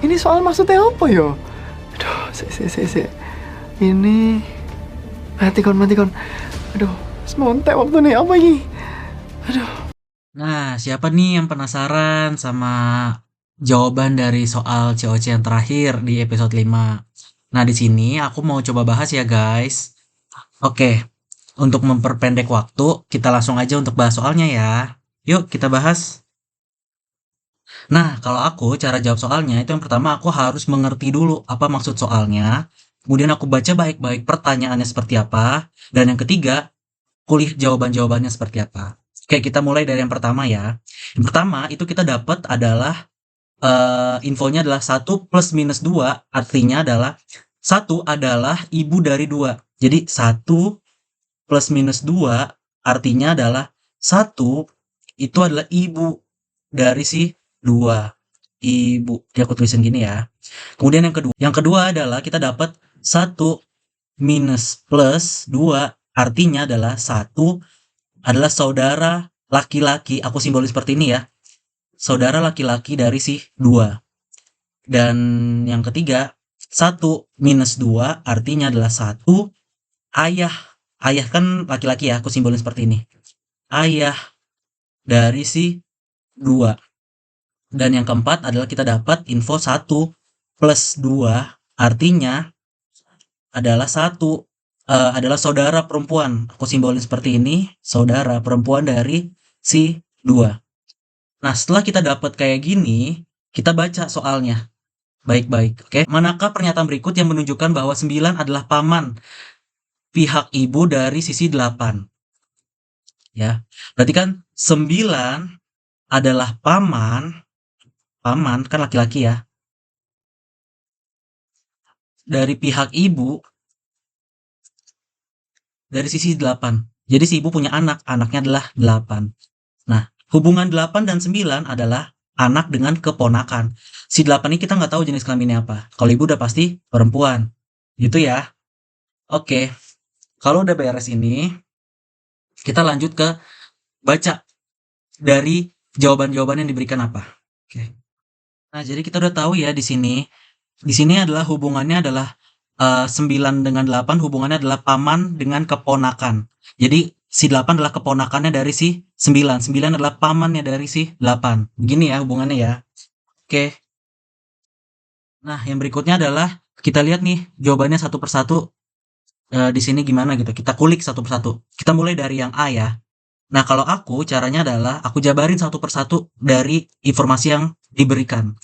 Ini soal maksudnya apa yo? Aduh, si. Ini mati kon. Aduh, semontek waktu nih apa ini? Aduh. Nah, siapa nih yang penasaran sama jawaban dari soal COC yang terakhir di episode 5? Nah, di sini aku mau coba bahas ya, guys. Oke, untuk memperpendek waktu, kita langsung aja untuk bahas soalnya ya. Yuk, kita bahas. Nah, kalau aku cara jawab soalnya itu yang pertama aku harus mengerti dulu apa maksud soalnya. Kemudian aku baca baik-baik pertanyaannya seperti apa. Dan yang ketiga, kulik jawaban-jawabannya seperti apa. Oke, kita mulai dari yang pertama ya. Yang pertama itu kita dapat adalah infonya adalah 1 plus minus 2 artinya adalah 1 adalah ibu dari 2. Jadi 1 plus minus 2 artinya adalah 1 itu adalah ibu dari si 2. Ibu. Jadi aku tulisin gini ya. Kemudian yang kedua adalah kita dapat 1 minus plus 2 artinya adalah 1 adalah saudara laki-laki. Aku simbolis seperti ini ya. Saudara laki-laki dari si 2. Dan yang ketiga, 1 minus 2 artinya adalah 1 ayah. Ayah kan laki-laki ya, aku simbolin seperti ini. Ayah dari si 2. Dan yang keempat adalah kita dapat info 1 plus 2 artinya adalah 1 adalah saudara perempuan. Aku simbolin seperti ini, saudara perempuan dari si 2. Nah, setelah kita dapat kayak gini, kita baca soalnya. Baik-baik, oke. Manakah pernyataan berikut yang menunjukkan bahwa 9 adalah paman pihak ibu dari sisi 8? Ya, berarti kan 9 adalah paman kan laki-laki ya, dari pihak ibu dari sisi 8. Jadi si ibu punya anak, anaknya adalah 8. Nah, hubungan 8 dan 9 adalah anak dengan keponakan. Si 8 ini kita nggak tahu jenis kelaminnya apa. Kalau ibu udah pasti perempuan. Gitu ya. Oke. Kalau udah beres ini, kita lanjut ke baca dari jawaban-jawaban yang diberikan apa. Oke. Nah, jadi kita udah tahu ya di sini. Di sini adalah hubungannya adalah 9 dengan 8 hubungannya adalah paman dengan keponakan. Jadi si 8 adalah keponakannya dari si 9. 9 adalah pamannya dari si 8. Begini ya hubungannya ya. Oke. Nah, yang berikutnya adalah kita lihat nih jawabannya satu persatu di sini gimana gitu. Kita kulik satu persatu. Kita mulai dari yang A ya. Nah, kalau aku caranya adalah aku jabarin satu persatu dari informasi yang diberikan.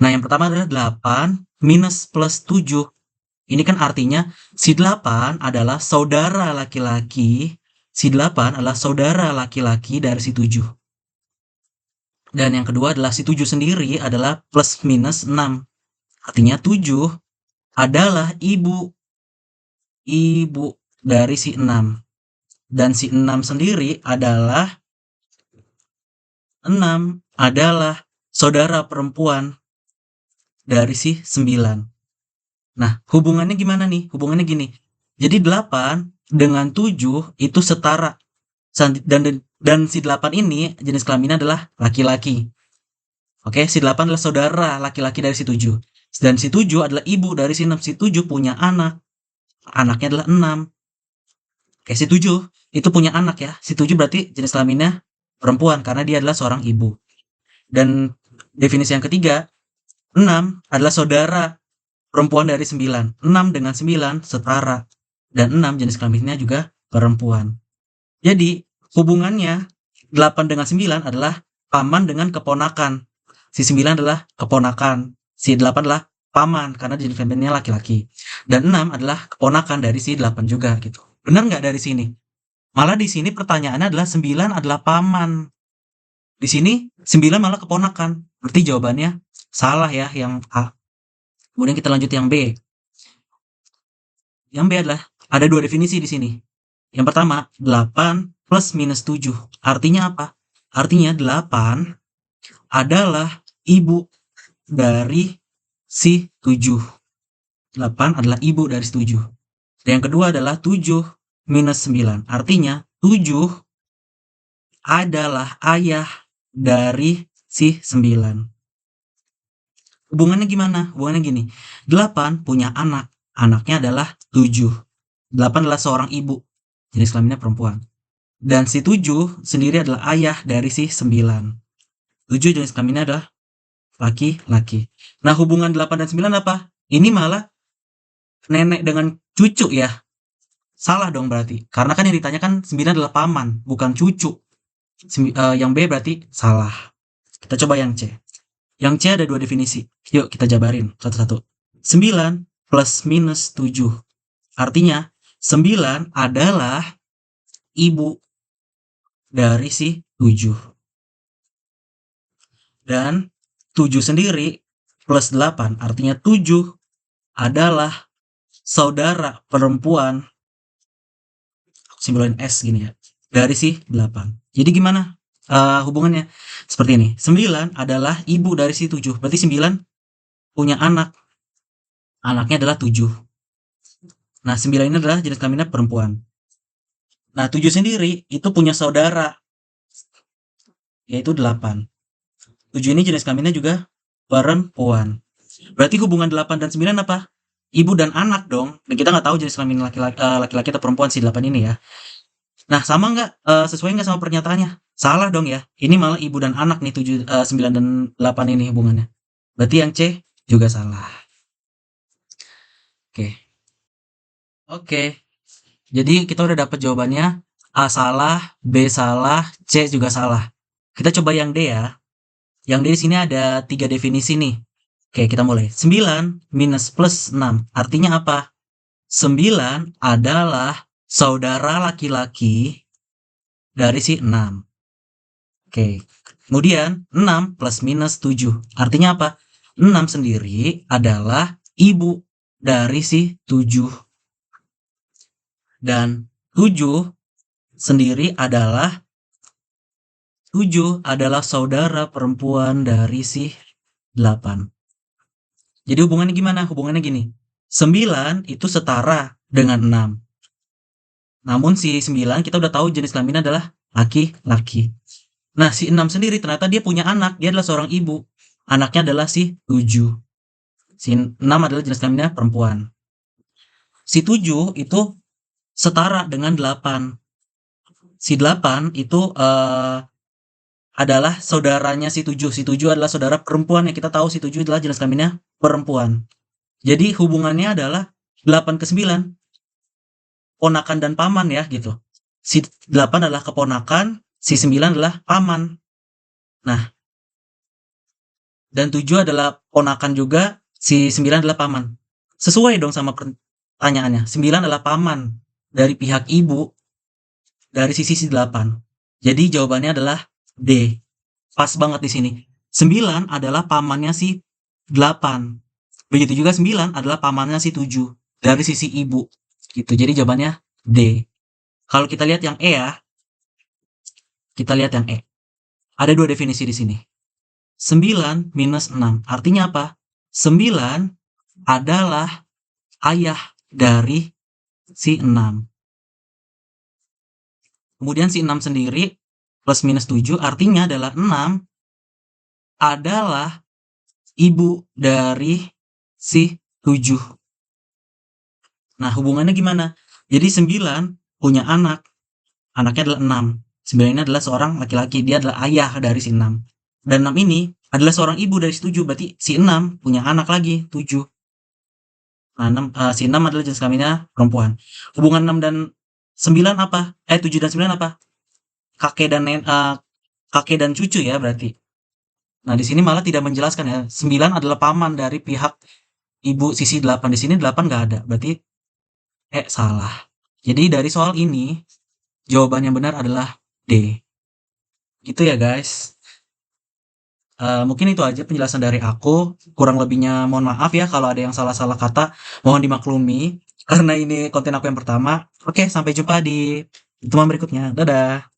Nah, yang pertama adalah 8 minus plus 7. Ini kan artinya si 8 adalah saudara laki-laki. Si 8 adalah saudara laki-laki dari si 7. Dan yang kedua adalah si 7 sendiri adalah plus minus 6. Artinya 7 adalah ibu dari si 6. Dan si 6 sendiri adalah saudara perempuan dari si 9. Nah, hubungannya gimana nih? Hubungannya gini. Jadi 8 dengan 7 itu setara. Dan si 8 ini jenis kelaminnya adalah laki-laki. Oke, si 8 adalah saudara laki-laki dari si 7. Dan si 7 adalah ibu dari si 6. Si 7 punya anak. Anaknya adalah 6. Oke, si 7 itu punya anak ya. Si 7 berarti jenis kelaminnya perempuan karena dia adalah seorang ibu. Dan definisi yang ketiga, 6 adalah saudara perempuan dari 9. 6 dengan 9 setara. Dan 6 jenis kelaminnya juga perempuan. Jadi, hubungannya 8 dengan 9 adalah paman dengan keponakan. Si 9 adalah keponakan. Si 8 adalah paman karena jenis kelaminnya laki-laki. Dan 6 adalah keponakan dari si 8 juga gitu. Benar nggak dari sini? Malah di sini pertanyaannya adalah 9 adalah paman. Di sini 9 malah keponakan. Berarti jawabannya salah ya yang A. Kemudian kita lanjut yang B. Yang B adalah ada dua definisi di sini. Yang pertama, 8 plus minus 7. Artinya apa? Artinya 8 adalah ibu dari si 7. 8 adalah ibu dari si 7. Dan yang kedua adalah 7 minus 9. Artinya 7 adalah ayah dari si 9. Hubungannya gimana? Hubungannya gini, 8 punya anak, anaknya adalah 7. 8 adalah seorang ibu, jenis kelaminnya perempuan. Dan si 7 sendiri adalah ayah dari si 9. 7 jenis kelaminnya adalah laki-laki. Nah, hubungan 8 dan 9 apa? Ini malah nenek dengan cucu ya. Salah dong berarti. Karena kan yang ditanyakan 9 adalah paman, bukan cucu. Yang B berarti salah. Kita coba yang C. Yang C ada 2 definisi. Yuk kita jabarin satu-satu. 9 plus minus 7. Artinya 9 adalah ibu dari si 7. Dan 7 sendiri plus 8 artinya 7 adalah saudara perempuan, simbolin S gini ya, dari si 8. Jadi gimana hubungannya? Seperti ini. 9 adalah ibu dari si 7. Berarti 9 punya anak. Anaknya adalah 7. Nah, 9 ini adalah jenis kelaminnya perempuan. Nah, 7 sendiri itu punya saudara, yaitu 8. 7 ini jenis kelaminnya juga perempuan. Berarti hubungan 8 dan 9 apa? Ibu dan anak dong. Dan kita nggak tahu jenis kelamin laki-laki atau perempuan si 8 ini ya. Nah, sama nggak? Sesuai nggak sama pernyataannya? Salah dong ya. Ini malah ibu dan anak nih 9 dan 8 ini hubungannya. Berarti yang C juga salah. Oke. Oke. Jadi kita udah dapat jawabannya. A salah, B salah, C juga salah. Kita coba yang D ya. Yang D di sini ada 3 definisi nih. Oke, kita mulai. 9 minus plus 6. Artinya apa? 9 adalah saudara laki-laki dari si 6. Oke. Kemudian 6 plus minus 7. Artinya apa? 6 sendiri adalah ibu dari si 7. Dan 7 sendiri adalah saudara perempuan dari si 8. Jadi hubungannya gimana? Hubungannya gini. 9 itu setara dengan 6. Namun si 9 kita udah tahu jenis kelaminnya adalah laki-laki. Nah, si 6 sendiri ternyata dia punya anak. Dia adalah seorang ibu. Anaknya adalah si 7. Si 6 adalah jenis kelaminnya perempuan. Si 7 itu setara dengan 8. Si 8 itu adalah saudaranya si 7. Si 7 adalah saudara perempuan yang kita tahu si 7 adalah jenis kelaminnya perempuan. Jadi hubungannya adalah 8 ke 9. Ponakan dan paman ya gitu. Si 8 adalah keponakan, si 9 adalah paman. Nah, dan 7 adalah ponakan juga, si 9 adalah paman. Sesuai dong sama pertanyaannya. 9 adalah paman dari pihak ibu dari sisi si 8. Jadi jawabannya adalah D. Pas banget di sini. 9 adalah pamannya si 8. Begitu juga 9 adalah pamannya si 7 dari sisi ibu. Gitu. Jadi jawabannya D. Kalau kita lihat yang E ya. Kita lihat yang E. Ada 2 definisi di sini. 9 minus 6. Artinya apa? 9 adalah ayah dari si 6. Kemudian si 6 sendiri plus minus 7 artinya adalah 6 adalah ibu dari si 7. Nah, hubungannya gimana? Jadi 9 punya anak. Anaknya adalah 6. 9 ini adalah seorang laki-laki. Dia adalah ayah dari si 6. Dan 6 ini adalah seorang ibu dari si 7. Berarti si 6 punya anak lagi, 7. Nah, si 6 adalah jenis kelaminnya perempuan. Hubungan 6 dan 9 apa? 7 dan 9 apa? Kakek dan cucu ya berarti. Nah, di sini malah tidak menjelaskan ya. 9 adalah paman dari pihak ibu sisi 8. Di sini 8 nggak ada. Berarti salah. Jadi dari soal ini jawaban yang benar adalah D. Gitu ya guys. Mungkin itu aja penjelasan dari aku. Kurang lebihnya mohon maaf ya kalau ada yang salah-salah kata. Mohon dimaklumi karena ini konten aku yang pertama. Oke, sampai jumpa di pertemuan berikutnya. Dadah.